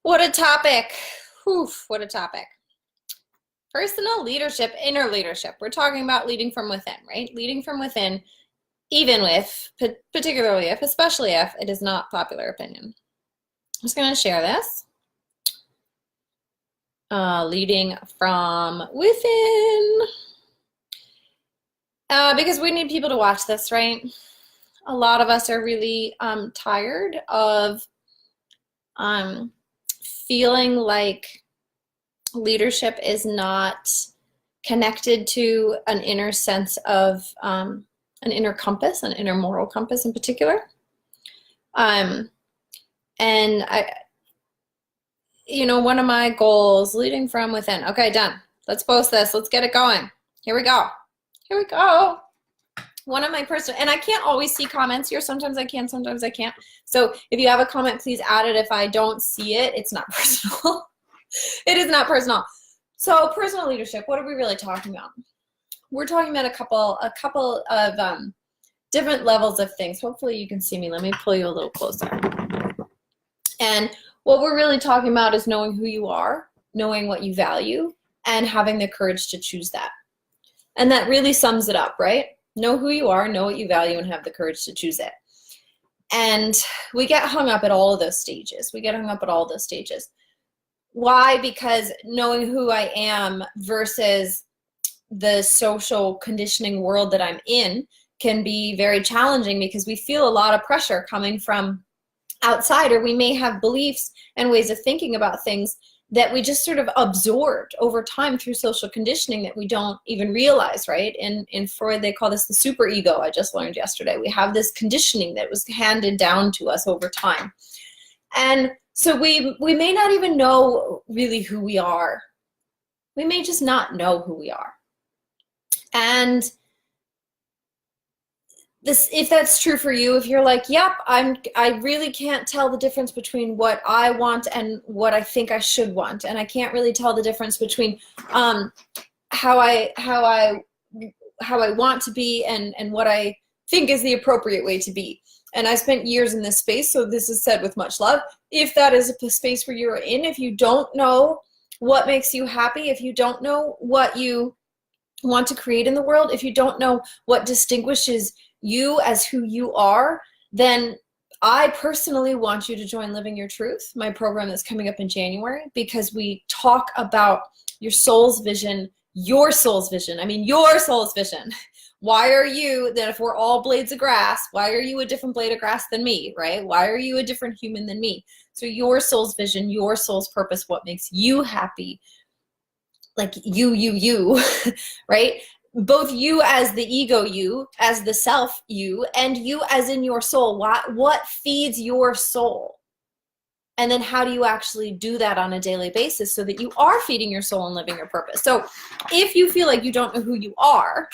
What a topic. Whew, what a topic. Personal leadership, inner leadership. We're talking about leading from within, right? Leading from within, even with, particularly if, especially if it is not popular opinion. I'm just going to share this. Leading from within. Because we need people to watch this, right? A lot of us are really tired of feeling like leadership is not connected to an inner sense of an inner compass, an inner moral compass in particular. And one of my goals, leading from within. Okay, done. Let's post this. Let's get it going. Here we go. Here we go. One of my personal, and I can't always see comments here. Sometimes I can, sometimes I can't. So if you have a comment, please add it. If I don't see it, it's not personal. It is not personal. So personal leadership, what are we really talking about? We're talking about a couple of different levels of things. Hopefully you can see me. Let me pull you a little closer. And what we're really talking about is knowing who you are, knowing what you value, and having the courage to choose that. And that really sums it up, right? Know who you are, know what you value, and have the courage to choose it. And we get hung up at all of those stages. Why? Because knowing who I am versus the social conditioning world that I'm in can be very challenging because we feel a lot of pressure coming from outside, or we may have beliefs and ways of thinking about things that we just sort of absorbed over time through social conditioning that we don't even realize, right? In Freud, they call this the superego. I just learned yesterday. We have this conditioning that was handed down to us over time. And so we may not even know really who we are. We may just not know who we are. And this, if that's true for you, if you're like, yep, I really can't tell the difference between what I want and what I think I should want, and I can't really tell the difference between how I want to be and what I think is the appropriate way to be. And I spent years in this space, so this is said with much love. If that is a space where you're in, if you don't know what makes you happy, if you don't know what you want to create in the world, if you don't know what distinguishes you as who you are, then I personally want you to join Living Your Truth, my program that's coming up in January, because we talk about your soul's vision, your soul's vision. I mean, your soul's vision. Why are you, that if we're all blades of grass, why are you a different blade of grass than me, right? Why are you a different human than me? So your soul's vision, your soul's purpose, what makes you happy, like you, right? Both you as the ego you, as the self you, and you as in your soul. What feeds your soul? And then how do you actually do that on a daily basis so that you are feeding your soul and living your purpose? So if you feel like you don't know who you are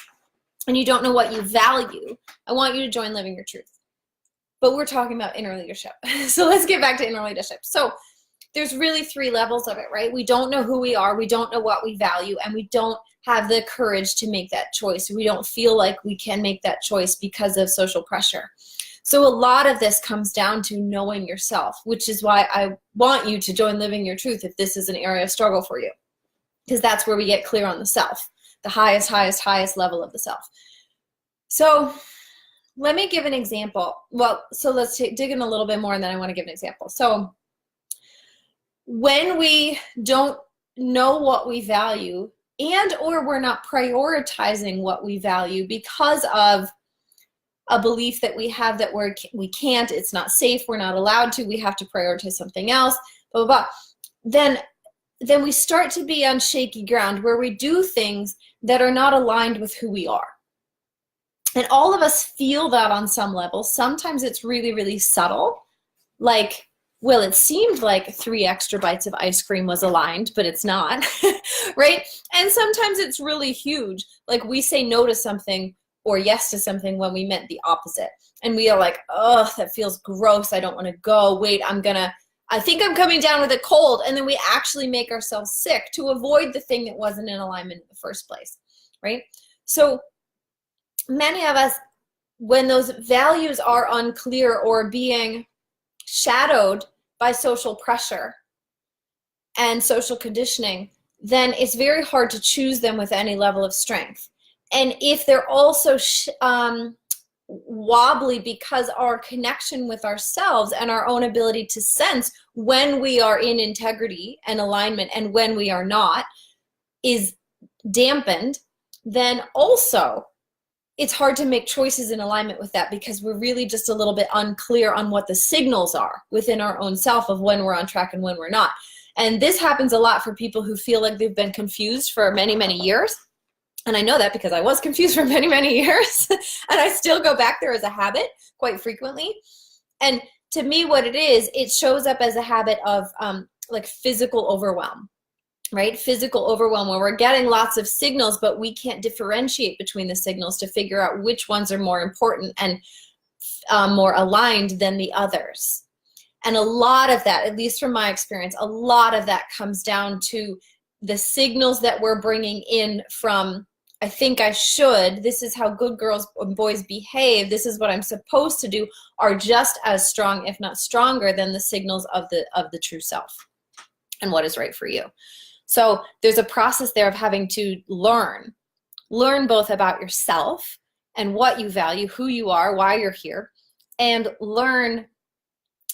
and you don't know what you value, I want you to join Living Your Truth. But we're talking about inner leadership. So let's get back to inner leadership. So there's really 3 levels of it, right? We don't know who we are, we don't know what we value, and we don't have the courage to make that choice. We don't feel like we can make that choice because of social pressure. So a lot of this comes down to knowing yourself, which is why I want you to join Living Your Truth if this is an area of struggle for you, because that's where we get clear on the self, the highest level of the self. So let me give an example. Well, so let's dig in a little bit more, and then I want to give an example. So when we don't know what we value, and or we're not prioritizing what we value because of a belief that we have that we can't, it's not safe, we're not allowed to, we have to prioritize something else, blah, blah, blah, then we start to be on shaky ground where we do things that are not aligned with who we are. And all of us feel that on some level. Sometimes it's really, really subtle, like, well, it seemed like 3 extra bites of ice cream was aligned, but it's not, right? And sometimes it's really huge. Like we say no to something or yes to something when we meant the opposite. And we are like, oh, that feels gross. I don't want to go. Wait, I think I'm coming down with a cold. And then we actually make ourselves sick to avoid the thing that wasn't in alignment in the first place, right? So many of us, when those values are unclear or being shadowed by social pressure, and social conditioning, then it's very hard to choose them with any level of strength. And if they're also wobbly because our connection with ourselves and our own ability to sense when we are in integrity and alignment and when we are not is dampened, then also it's hard to make choices in alignment with that, because we're really just a little bit unclear on what the signals are within our own self of when we're on track and when we're not. And this happens a lot for people who feel like they've been confused for many, many years. And I know that because I was confused for many, many years. And I still go back there as a habit quite frequently. And to me, what it is, it shows up as a habit of like physical overwhelm. Right? Physical overwhelm, where we're getting lots of signals, but we can't differentiate between the signals to figure out which ones are more important and more aligned than the others. And a lot of that, at least from my experience, a lot of that comes down to the signals that we're bringing in from, I think I should, this is how good girls and boys behave, this is what I'm supposed to do, are just as strong, if not stronger, than the signals of the true self and what is right for you. So there's a process there of having to learn both about yourself and what you value, who you are, why you're here, and learn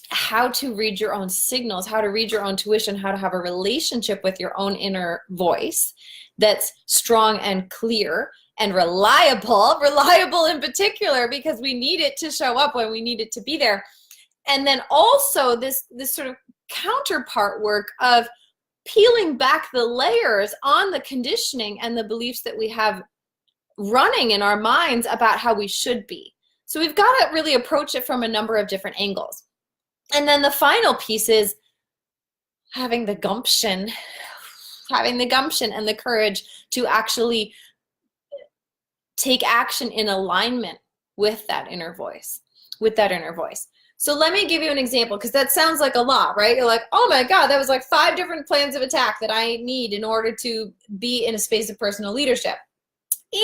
how to read your own signals, how to read your own tuition, how to have a relationship with your own inner voice that's strong and clear and reliable in particular, because we need it to show up when we need it to be there. And then also this sort of counterpart work of peeling back the layers on the conditioning and the beliefs that we have running in our minds about how we should be. So we've got to really approach it from a number of different angles. And then the final piece is having the gumption and the courage to actually take action in alignment with that inner voice, So let me give you an example, because that sounds like a lot, right? You're like, oh my God, that was like 5 different plans of attack that I need in order to be in a space of personal leadership.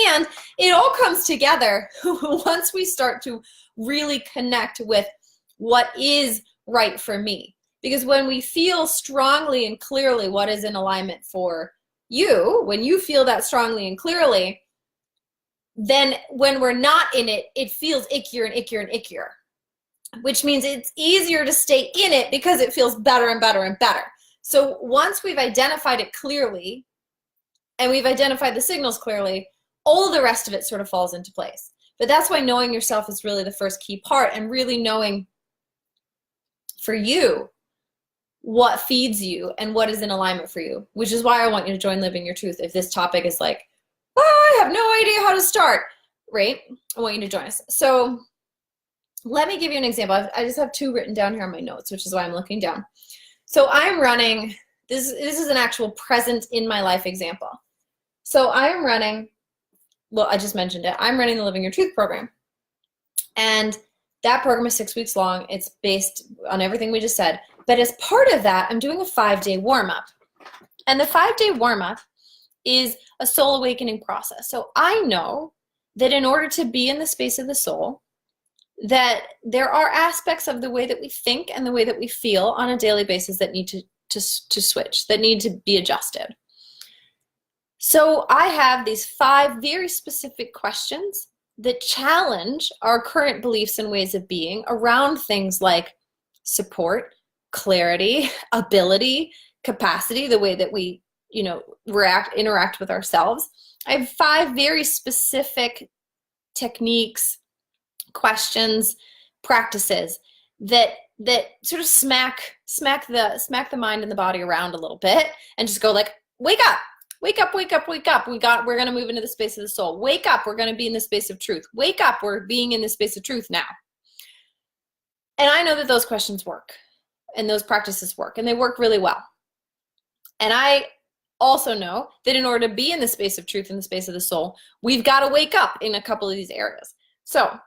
And it all comes together once we start to really connect with what is right for me. Because when we feel strongly and clearly what is in alignment for you, when you feel that strongly and clearly, then when we're not in it, it feels ickier and ickier and ickier. Which means it's easier to stay in it because it feels better and better and better. So once we've identified it clearly and we've identified the signals clearly, all the rest of it sort of falls into place. But that's why knowing yourself is really the first key part, and really knowing for you what feeds you and what is in alignment for you, which is why I want you to join Living Your Truth. If this topic is like, oh, I have no idea how to start, right? I want you to join us. So let me give you an example. I just have 2 written down here on my notes, which is why I'm looking down. So I'm running, this is an actual present in my life example. So I'm running, well, I just mentioned it. I'm running the Living Your Truth program. And that program is 6 weeks long. It's based on everything we just said. But as part of that, I'm doing a 5-day warm-up. And the 5-day warm-up is a soul awakening process. So I know that in order to be in the space of the soul, that there are aspects of the way that we think and the way that we feel on a daily basis that need to switch, that need to be adjusted. So I have these 5 very specific questions that challenge our current beliefs and ways of being around things like support, clarity, ability, capacity, the way that we, interact with ourselves. I have 5 very specific techniques, questions, practices that sort of smack the mind and the body around a little bit, and just go like, wake up, wake up, wake up, wake up. We're going to move into the space of the soul. Wake up, we're going to be in the space of truth. Wake up, we're being in the space of truth now. And I know that those questions work and those practices work, and they work really well. And I also know that in order to be in the space of truth, in the space of the soul, we've got to wake up in a couple of these areas. So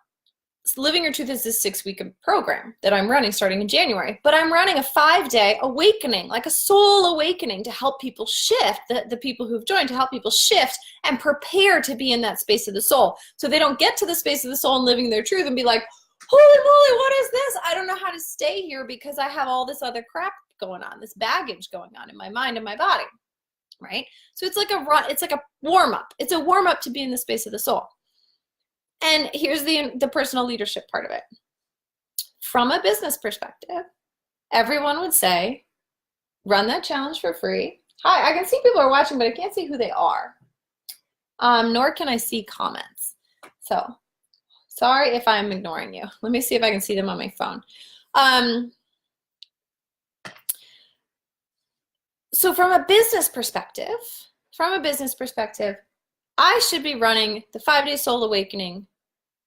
Living Your Truth is this 6-week program that I'm running starting in January, but I'm running a 5-day awakening, like a soul awakening, to help people shift, the people who've joined, to help people shift and prepare to be in that space of the soul. So they don't get to the space of the soul and living their truth and be like, holy moly, what is this? I don't know how to stay here because I have all this other crap going on, this baggage going on in my mind and my body, right? So it's like a run, it's like a warm-up. It's a warm-up to be in the space of the soul. And here's the personal leadership part of it. From a business perspective, everyone would say, run that challenge for free. Hi, I can see people are watching, but I can't see who they are. Nor can I see comments. So sorry if I'm ignoring you. Let me see if I can see them on my phone. So from a business perspective, I should be running the 5-day soul awakening.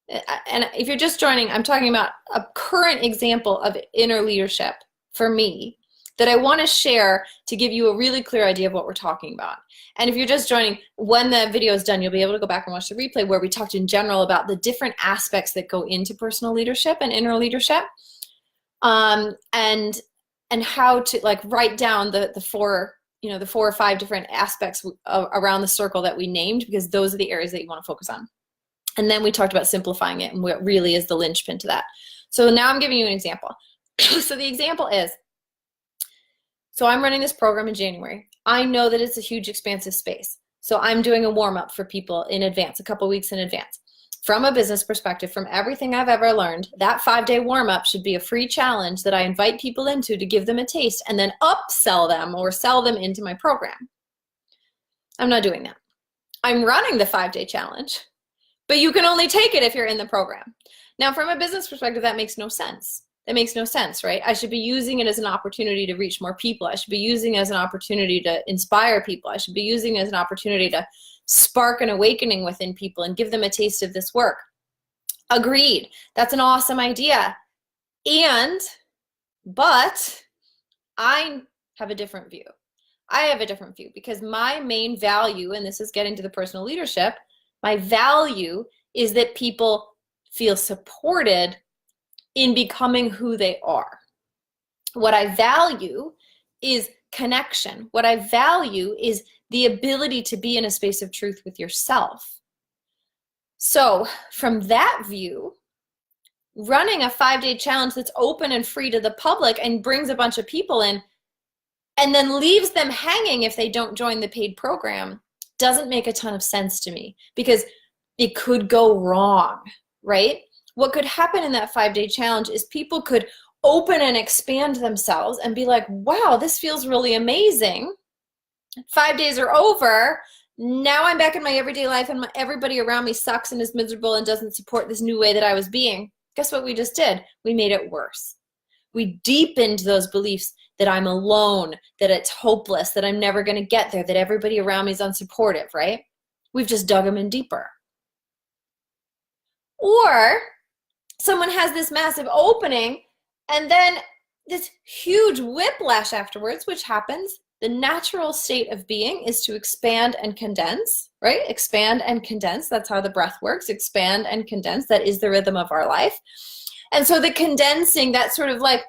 And if you're just joining, I'm talking about a current example of inner leadership for me that I want to share to give you a really clear idea of what we're talking about. And if you're just joining, when the video is done, you'll be able to go back and watch the replay where we talked in general about the different aspects that go into personal leadership and inner leadership, and how to like write down the 4 or 5 different aspects around the circle that we named, because those are the areas that you want to focus on. And then we talked about simplifying it and what really is the linchpin to that. So now I'm giving you an example. So the example is, so I'm running this program in January. I know that it's a huge expansive space. So I'm doing a warm-up for people in advance, a couple weeks in advance. From a business perspective, from everything I've ever learned, that 5-day warm-up should be a free challenge that I invite people into to give them a taste and then upsell them or sell them into my program. I'm not doing that. I'm running the 5-day challenge, but you can only take it if you're in the program. Now, from a business perspective, that makes no sense. It makes no sense, right? I should be using it as an opportunity to reach more people. I should be using it as an opportunity to inspire people. I should be using it as an opportunity to spark an awakening within people and give them a taste of this work. Agreed. That's an awesome idea. But I have a different view. I have a different view because my main value, and this is getting to the personal leadership, my value is that people feel supported in becoming who they are. What I value is connection. What I value is the ability to be in a space of truth with yourself. So from that view, running a 5-day challenge that's open and free to the public and brings a bunch of people in and then leaves them hanging if they don't join the paid program doesn't make a ton of sense to me, because it could go wrong, right? What could happen in that 5-day challenge is people could open and expand themselves and be like, wow, this feels really amazing. 5 days are over. Now I'm back in my everyday life and everybody around me sucks and is miserable and doesn't support this new way that I was being. Guess what we just did? We made it worse. We deepened those beliefs that I'm alone, that it's hopeless, that I'm never going to get there, that everybody around me is unsupportive, right? We've just dug them in deeper. Or someone has this massive opening and then this huge whiplash afterwards, which happens. The natural state of being is to expand and condense, right? Expand and condense. That's how the breath works. Expand and condense. That is the rhythm of our life. And so the condensing, that sort of like,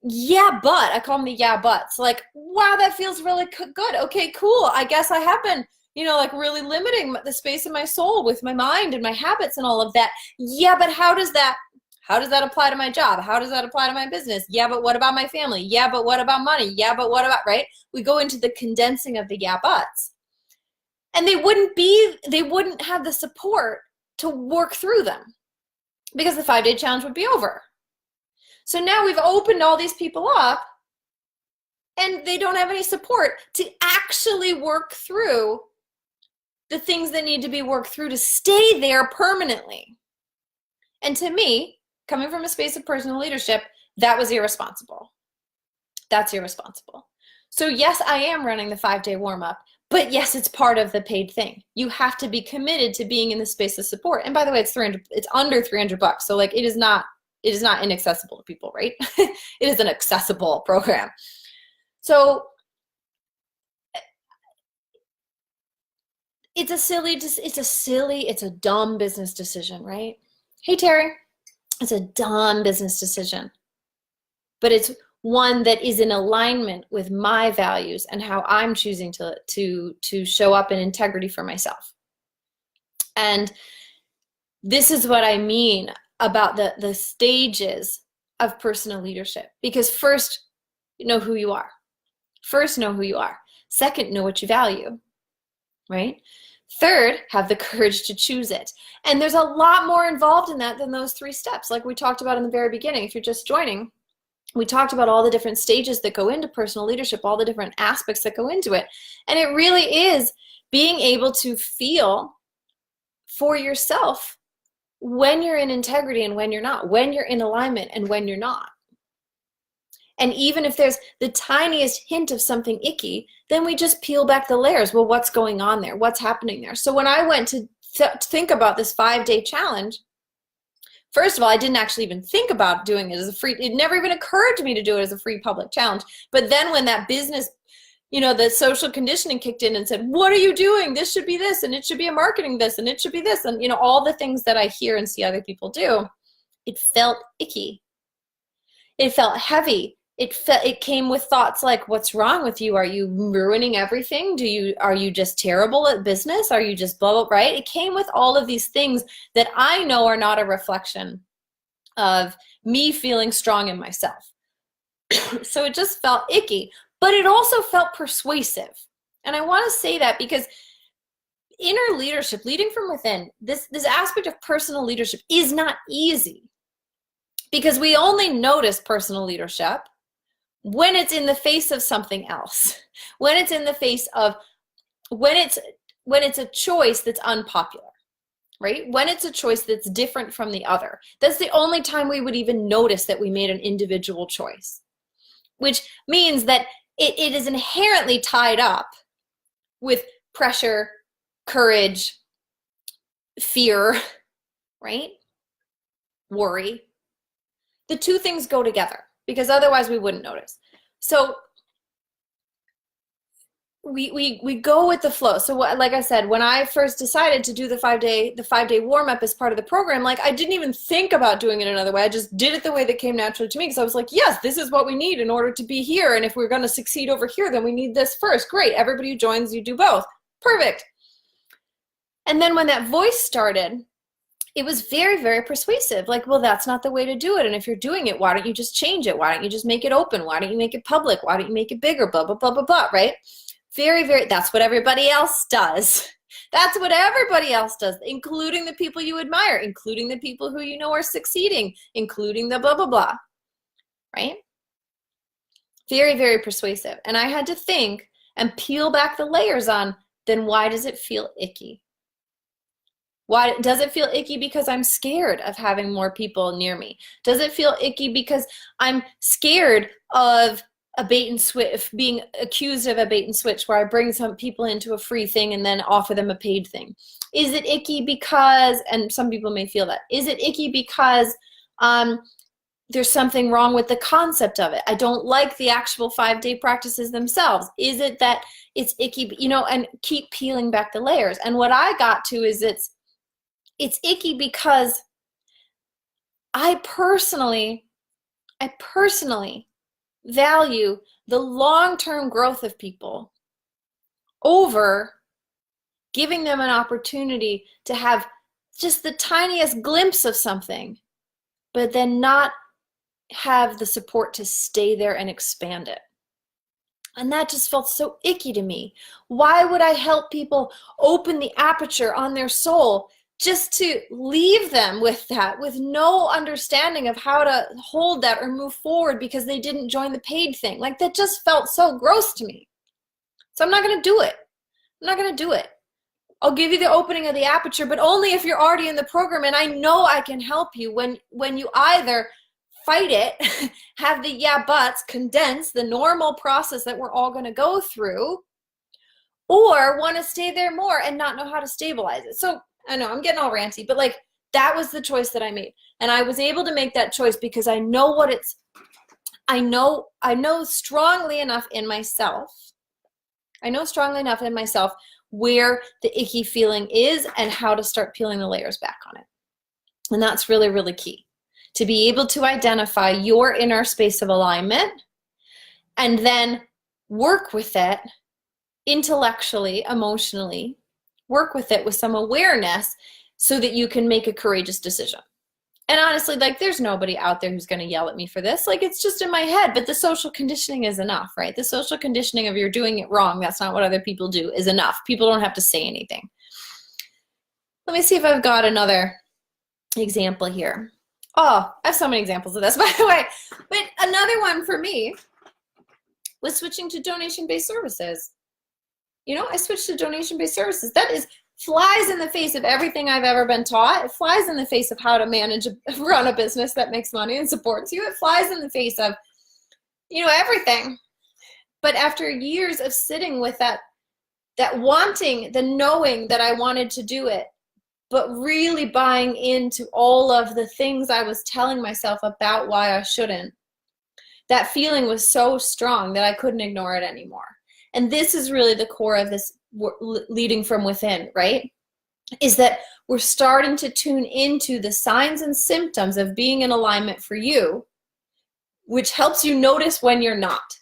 yeah, but, I call them the yeah, buts. Like, wow, that feels really good. Okay, cool. I guess I have been, like really limiting the space of my soul with my mind and my habits and all of that. Yeah, but how does that apply to my job? How does that apply to my business? Yeah, but what about my family? Yeah, but what about money? Yeah, but what about, right? We go into the condensing of the yeah, buts. And they wouldn't have the support to work through them because the 5-day challenge would be over. So now we've opened all these people up and they don't have any support to actually work through the things that need to be worked through to stay there permanently. And to me, coming from a space of personal leadership, that was irresponsible. That's irresponsible. So yes, I am running the 5-day warm-up, but yes, it's part of the paid thing. You have to be committed to being in the space of support. And by the way, it's under $300. So like it is not inaccessible to people, right? It is an accessible program. So it's a dumb business decision, right? Hey, Terry, it's a dumb business decision, but it's one that is in alignment with my values and how I'm choosing to show up in integrity for myself. And this is what I mean. about the stages of personal leadership. Because first, know who you are. First, know who you are. Second, know what you value, right? Third, have the courage to choose it. And there's a lot more involved in that than those 3 steps. Like we talked about in the very beginning, if you're just joining, we talked about all the different stages that go into personal leadership, all the different aspects that go into it. And it really is being able to feel for yourself when you're in integrity and when you're not, when you're in alignment and when you're not. And even if there's the tiniest hint of something icky, then we just peel back the layers. Well, what's going on there? What's happening there? So when I went to think about this 5-day challenge, first of all, I didn't actually even think about doing it as a free, it never even occurred to me to do it as a free public challenge. But then when that business, the social conditioning kicked in and said, what are you doing? This should be this, and it should be a marketing this, and it should be this. And, all the things that I hear and see other people do, it felt icky. It felt heavy. It came with thoughts like, what's wrong with you? Are you ruining everything? Are you just terrible at business? Are you just blah, blah, right? It came with all of these things that I know are not a reflection of me feeling strong in myself. So it just felt icky, but it also felt persuasive. And I want to say that because inner leadership, leading from within, this aspect of personal leadership is not easy, because we only notice personal leadership when it's in the face of something else, when it's in the face of, when it's a choice that's unpopular, right? When it's a choice that's different from the other. That's the only time we would even notice that we made an individual choice, which means that it is inherently tied up with pressure, courage, fear, right? Worry. The 2 things go together, because otherwise we wouldn't notice. So we go with the flow. So like I said, when I first decided to do the 5-day warm-up as part of the program, like I didn't even think about doing it another way. I just did it the way that came naturally to me, because I was like, yes, this is what we need in order to be here. And if we're going to succeed over here, then we need this first. Great. Everybody who joins, you do both. Perfect. And then when that voice started, it was very, very persuasive. Like, well, that's not the way to do it. And if you're doing it, why don't you just change it? Why don't you just make it open? Why don't you make it public? Why don't you make it bigger? Blah, blah, blah, blah, blah, right? Very, very, that's what everybody else does. That's what everybody else does, including the people you admire, including the people who you know are succeeding, including the blah, blah, blah, right? Very, very persuasive. And I had to think and peel back the layers on, then why does it feel icky? Why does it feel icky? Because I'm scared of having more people near me. Does it feel icky because I'm scared of a bait and switch, being accused of a bait and switch, where I bring some people into a free thing and then offer them a paid thing? Is it icky because, and some people may feel that, is it icky because there's something wrong with the concept of it? I don't like the actual 5-day practices themselves. Is it that it's icky, and keep peeling back the layers. And what I got to is it's icky because I personally value the long-term growth of people over giving them an opportunity to have just the tiniest glimpse of something, but then not have the support to stay there and expand it. And that just felt so icky to me. Why would I help people open the aperture on their soul just to leave them with that, with no understanding of how to hold that or move forward because they didn't join the paid thing? Like, that just felt so gross to me. So I'm not going to do it. I'm not going to do it. I'll give you the opening of the aperture, but only if you're already in the program and I know I can help you. When you either fight it, have the yeah buts, condense the normal process that we're all going to go through, or want to stay there more and not know how to stabilize it. So I know I'm getting all ranty, but like, that was the choice that I made. And I was able to make that choice because I know what it's, I know strongly enough in myself. I know strongly enough in myself where the icky feeling is and how to start peeling the layers back on it. And that's really, really key. To be able to identify your inner space of alignment and then work with it intellectually, emotionally, work with it with some awareness so that you can make a courageous decision. And honestly, like, there's nobody out there who's going to yell at me for this. Like, it's just in my head. But the social conditioning is enough, right? The social conditioning of you're doing it wrong, that's not what other people do, is enough. People don't have to say anything. Let me see if I've got another example here. Oh, I have so many examples of this, by the way. But another one for me was switching to donation-based services. You know, I switched to donation-based services. That is flies in the face of everything I've ever been taught. It flies in the face of how to run a business that makes money and supports you. It flies in the face of, you know, everything. But after years of sitting with that wanting, the knowing that I wanted to do it, but really buying into all of the things I was telling myself about why I shouldn't, that feeling was so strong that I couldn't ignore it anymore. And this is really the core of this leading from within, right? Is that we're starting to tune into the signs and symptoms of being in alignment for you, which helps you notice when you're not.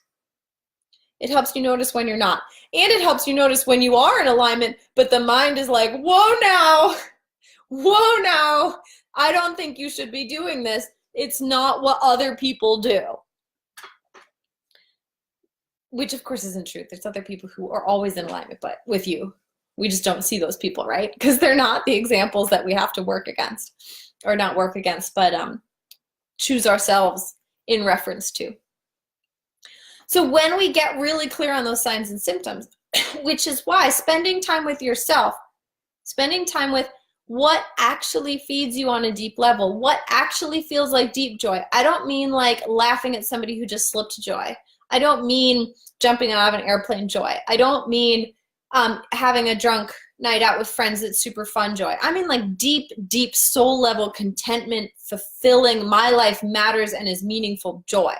It helps you notice when you're not. And it helps you notice when you are in alignment, but the mind is like, whoa now, I don't think you should be doing this. It's not what other people do. Which of course isn't true. There's other people who are always in alignment, but with you, we just don't see those people, right? Because they're not the examples that we have to work against, or not work against, but choose ourselves in reference to. So when we get really clear on those signs and symptoms, which is why spending time with yourself, spending time with what actually feeds you on a deep level, what actually feels like deep joy. I don't mean like laughing at somebody who just slipped joy. I don't mean jumping out of an airplane joy. I don't mean having a drunk night out with friends that's super fun joy. I mean like deep, deep soul level contentment, fulfilling, my life matters and is meaningful joy.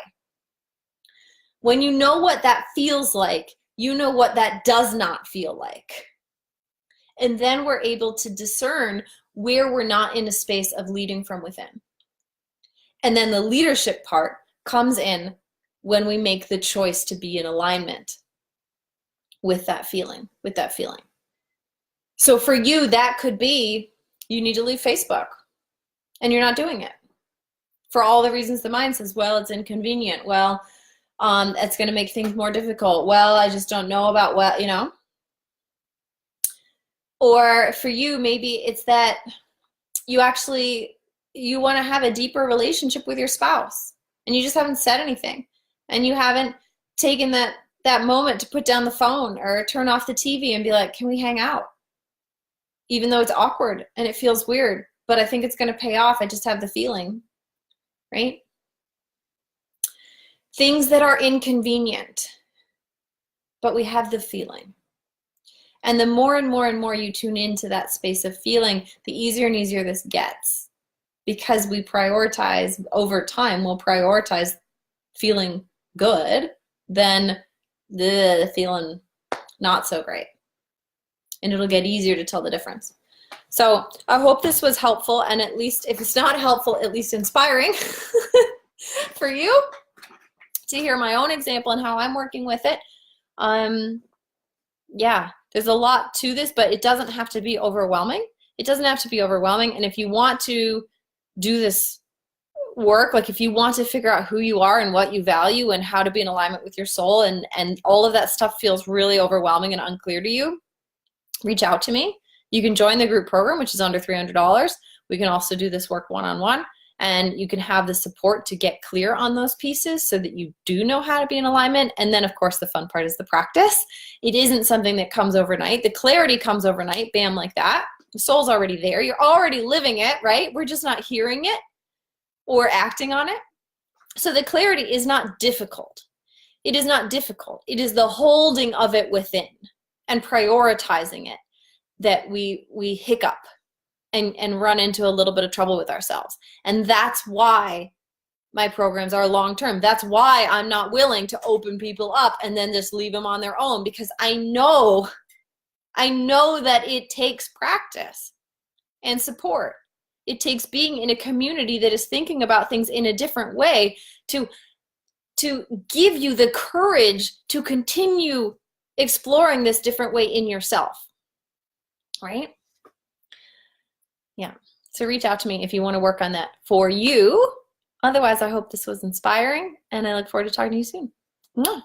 When you know what that feels like, you know what that does not feel like. And then we're able to discern where we're not in a space of leading from within. And then the leadership part comes in when we make the choice to be in alignment with that feeling, So for you, that could be, you need to leave Facebook and you're not doing it. For all the reasons the mind says, well, it's inconvenient. Well, it's going to make things more difficult. Well, I just don't know about what, you know. Or for you, maybe it's that you want to have a deeper relationship with your spouse and you just haven't said anything. And you haven't taken that moment to put down the phone or turn off the TV and be like, can we hang out? Even though it's awkward and it feels weird, but I think it's going to pay off. I just have the feeling, right? Things that are inconvenient, but we have the feeling. And the more and more and more you tune into that space of feeling, the easier and easier this gets. Because we prioritize, over time, we'll prioritize feeling good than the feeling not so great. And it'll get easier to tell the difference. So I hope this was helpful, and at least if it's not helpful, at least inspiring for you to hear my own example and how I'm working with it. Yeah, there's a lot to this, but it doesn't have to be overwhelming. It doesn't have to be overwhelming. And if you want to do this work, like if you want to figure out who you are and what you value and how to be in alignment with your soul, and all of that stuff feels really overwhelming and unclear to you, reach out to me. You can join the group program, which is under $300. We can also do this work one-on-one, and you can have the support to get clear on those pieces so that you do know how to be in alignment. And then of course the fun part is the practice. It isn't something that comes overnight. The clarity comes overnight, bam, like that. The soul's already there. You're already living it, right? We're just not hearing it or acting on it. So the clarity is not difficult. It is not difficult. It is the holding of it within and prioritizing it that we hiccup and run into a little bit of trouble with ourselves. And that's why my programs are long-term. That's why I'm not willing to open people up and then just leave them on their own, because I know that it takes practice and support. It takes being in a community that is thinking about things in a different way to give you the courage to continue exploring this different way in yourself, right? Yeah. So reach out to me if you want to work on that for you. Otherwise, I hope this was inspiring, and I look forward to talking to you soon. Mwah.